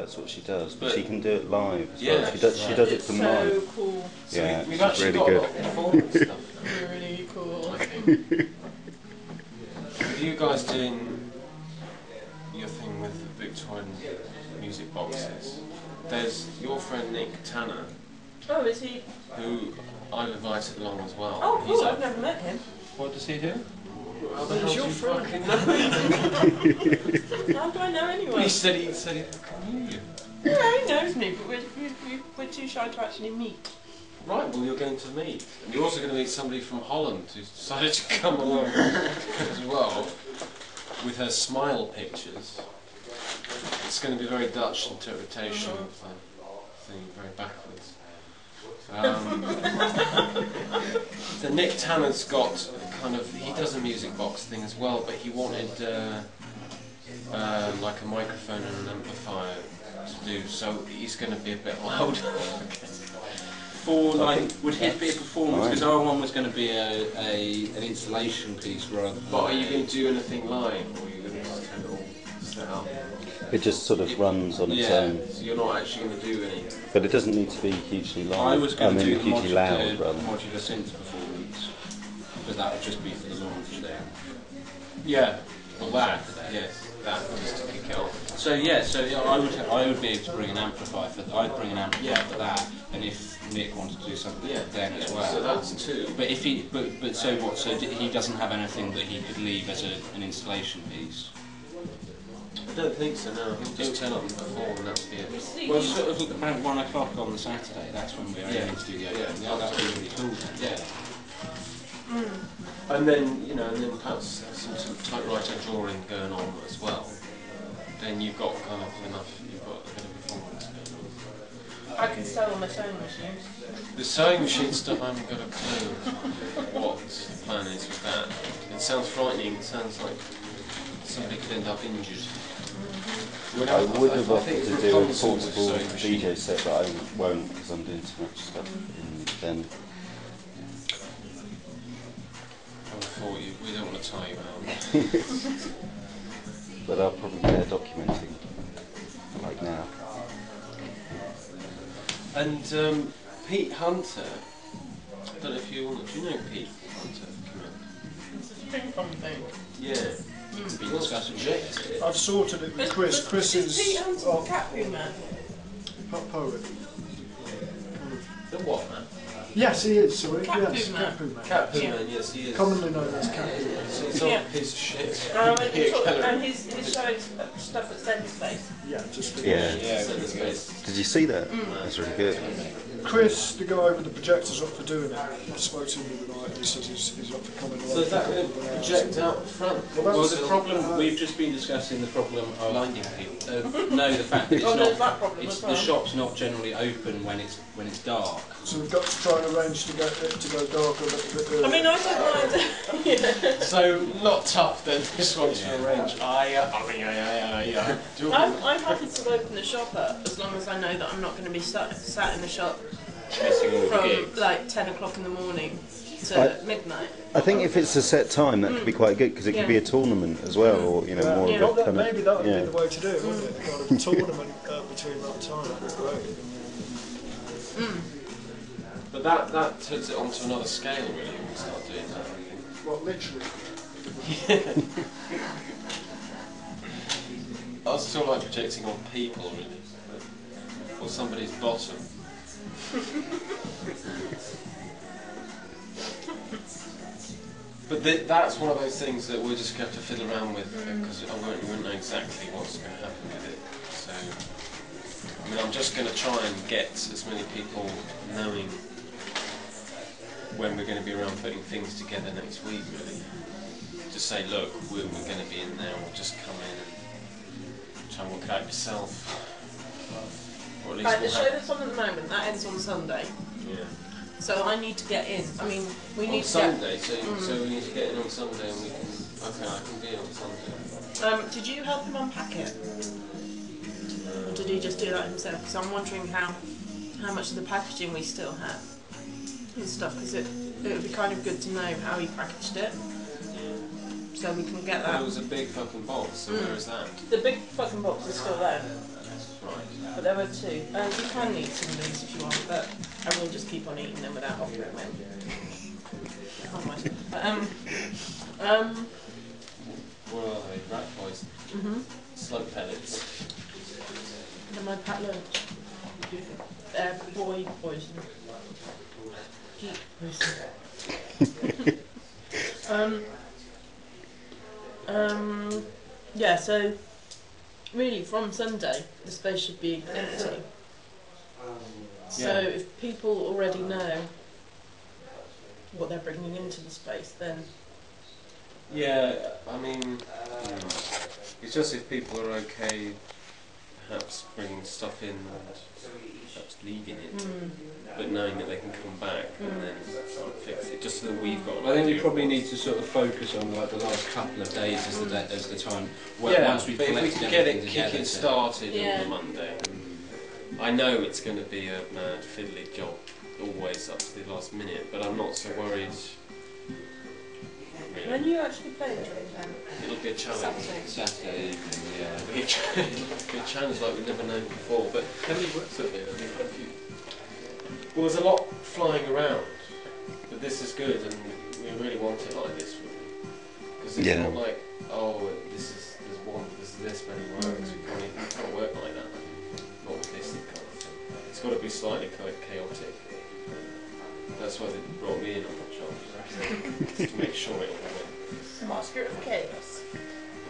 that's what she does. But she can do it live as well. Yeah, she does it from live. So cool. So yeah, we've actually really got good. a lot of performance stuff. Really cool. I think. With you guys doing your thing with the Victorian music boxes, there's your friend Nick Tanner. Oh, is he? Who I've invited along as well. Oh, cool. I've never met him. What does he do? How the He's hell your do you friend. fucking know? How do I know anyone? He said he fucking knew you. Yeah, he knows me, but we're too shy to actually meet. Right, well you're going to meet. And you're also going to meet somebody from Holland who's decided to come along as well with her smile pictures. It's going to be very Dutch interpretation of the thing, very backwards. So Nick Tanner's got kind of, he does a music box thing as well, but he wanted like a microphone and an amplifier to do, so he's going to be a bit loud. For like, would his be a performance? Because our one was going to be an installation piece rather than... But are you going to do anything live, or are you going to just have it all set up? It just sort of runs on its own. So you're not actually going to do any... But it doesn't need to be hugely loud. I was going to do the hugely loud, rather. modular synth performance, but that would just be for the launch there. Yeah, well that, yes, that, just to kick it off. So yeah, I would be able to bring an amplifier for I'd bring an amplifier for that, and if Nick wanted to do something then as well. So that's two. But if he, but so what? So he doesn't have anything that he could leave as an installation piece. I don't think so. No, he'll just turn up and perform, and that'll be it. Well, sort of around 1 o'clock on the Saturday. That's when we're aiming to do the open. Yeah, that would be really cool. Then. Yeah. And then and then perhaps some sort of typewriter drawing going on as well. Then you've got kind of enough. You've got a bit of performance going on. I can sell on my sewing machine. The sewing machine stuff, I haven't got a clue what the plan is with that. It sounds frightening. It sounds like somebody could end up injured. I would have offered to do a Rapunzel with portable sewing machine. DJ set, but I won't because I'm doing too much stuff in Venn. I thought we don't want to tie you out. But I'll probably be there documenting, like now. And Pete Hunter, I don't know if you all know, do you know Pete Hunter? It's a string pong thing. Yeah. It's been discussed with Nick. I've sorted it with Chris. Chris is Pete Hunter the cat poo man? poet. The what man? Yes, he is. Sorry, Cat yes, poo man. cat poo man. Cat poo man, yes he is. Commonly known as cat poo man. So it's not a piece of shit. And his showing stuff at Centre Space. Yeah, just Yeah. Yeah, Did you see that? That's really good. Chris, the guy with the projector's up for doing it. I spoke to him the other night and he says he's up for coming along. So is that going to project out the front? Well, the problem we've just been discussing the problem of Blinding people. no, the fact that it's Oh, there's that not. problem It's as the well. shop's not generally open when it's dark. So we've got to try and arrange to get it to go dark a little bit earlier. I mean, I don't mind. Yeah. So not tough then. Just want to arrange. Yeah. I'm happy to open the shop up as long as I know that I'm not going to be sat in the shop Missing all the from gigs. like 10 o'clock in the morning to midnight. I think if it's a set time, that could be quite good because it could be a tournament as well, or more Well, of a that, kind maybe of that would be the way to do it, wouldn't it? Kind of a tournament between that time. That'd be great. But that turns it onto another scale really when we start doing that. I think. Well, literally. I still like projecting on people really, or somebody's bottom. But that's one of those things that we're just going to have to fiddle around with because we won't know exactly what's going to happen with it. So, I mean, I'm just going to try and get as many people knowing when we're going to be around putting things together next week, really. Just say, look, we're going to be in there, or just come in and try and work it out yourself. Or at least Right, the we'll show have... that's on at the moment, that ends on Sunday. Yeah. So I need to get in. I mean, we need On to Sunday, so we need to get in on Sunday and we can... Okay, I can be in on Sunday. Did you help him unpack it? Or did he just do that himself? Because I'm wondering how much of the packaging we still have and stuff, because it would be kind of good to know how he packaged it. so we can get Well, that. it was a big fucking box, so where is that? The big fucking box is still there, Right. but there were two. You can eat some of these if you want, but I will just keep on eating them without offering them. Oh my. What are they? Rat poison? Slug pellets? They're my pat lunch. Boy poison. Geek poison. Yeah, so really from Sunday the space should be empty. So if people already know what they're bringing into the space, then Yeah, I mean, it's just if people are okay, perhaps bringing stuff in and perhaps leaving it, but knowing that they can come back and then sort of fix it, just so that we've got. I think we probably need to sort of focus on like the last couple of days as the time. Yeah, once we've but if we collected can get it everything kicking together, started Yeah. on the Monday, I know it's going to be a mad fiddly job, always up to the last minute, but I'm not so worried. when Really. you actually play the drum then? It'll be a challenge. Saturday evening, yeah. It'll be a challenge like we've never known before, but How many works it? well, there's a lot flying around, but this is good, and we really want it like this, really. Because it's not like, oh, there's this many works. We can't work like that. Not with this kind of thing. It's got to be slightly chaotic. That's why they brought me in on the job, to make sure it all Master of Chaos.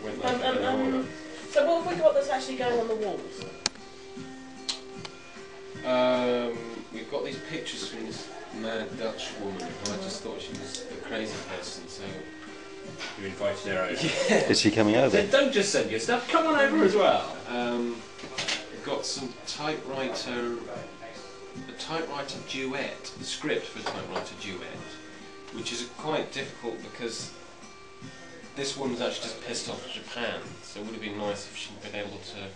went like that. So what have we got that's actually going on the walls? We've got these pictures from this mad Dutch woman, and I just thought she was a crazy person, so... You invited her over. Yeah. Is she coming over? So don't just send your stuff, come on over as well. We've got some a typewriter duet, the script for a typewriter duet, which is quite difficult because this woman's actually just pissed off Japan, so it would have been nice if she'd been able to...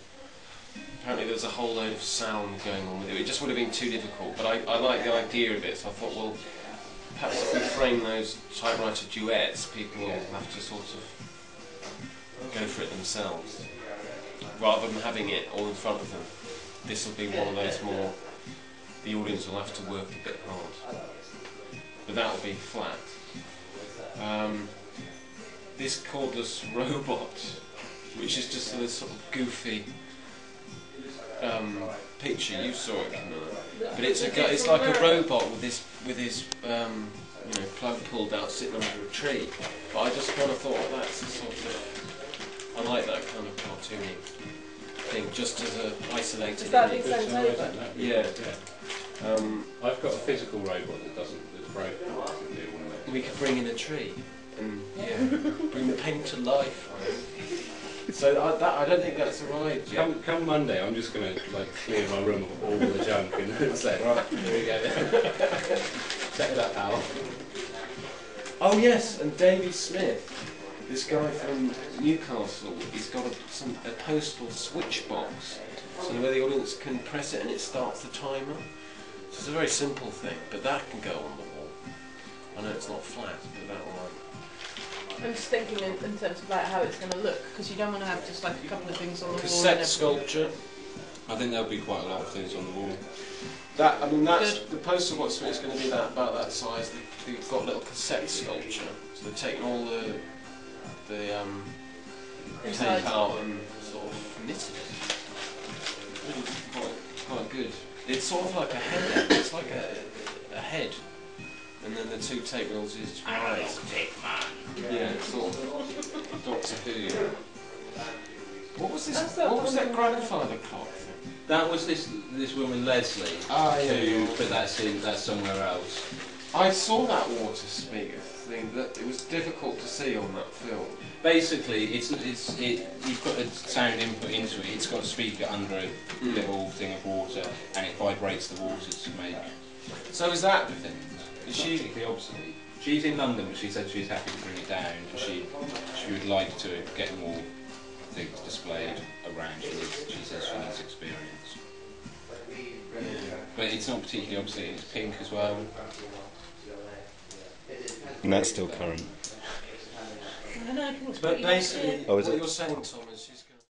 Apparently there was a whole load of sound going on with it. It just would have been too difficult, but I like the idea of it, so I thought, well, perhaps if we frame those typewriter duets, people will have to sort of go for it themselves, rather than having it all in front of them. This will be one of those more, the audience will have to work a bit hard, but that will be flat. This cordless robot, which is just a sort of goofy picture, you saw it, Kino, but it's like a robot with his plug pulled out sitting under a tree. But I just kind of thought that's a sort of, I like that kind of cartoony thing, just as a isolated. Is that being sent over? Yeah. I've got a physical robot that's broken. We could bring in a tree and bring the paint to life. So I don't think that's a ride yet. Come Monday, I'm just going to like clear my room of all the junk and say, right, here we go. Check that out. Oh yes, and Davy Smith, this guy from Newcastle, he's got a postal switch box, so where the audience can press it and it starts the timer. So it's a very simple thing, but that can go on the wall. I know it's not flat, but that will. I'm just thinking in terms of like how it's going to look, because you don't want to have just like a couple of things on the wall. Cassette sculpture. I think there'll be quite a lot of things on the wall. That's the poster box. It's going to be about that size. They've got little cassette sculpture, so they're taking all the tape out and sort of knitted it. Really quite good. It's sort of like a head. It's like a head. And then the two tape rolls is eyes. Yeah, it's sort of Doctor Who. What was this? What was that grandfather clock thing? That was this woman Leslie. But that's somewhere else. I saw that water speaker thing. That it was difficult to see on that film. Basically, you put a sound input into it. It's got a speaker under a little thing of water, and it vibrates the water to make. So is that? Is she particularly obsolete? She's in London, but she said she's happy to bring it down, and she would like to get more things displayed around. She says she needs experience. But it's not particularly obsolete. It's pink as well. And that's still current. I know, I think it's But pretty locked basically, in. Oh, is what it? you're saying, Tom, is she's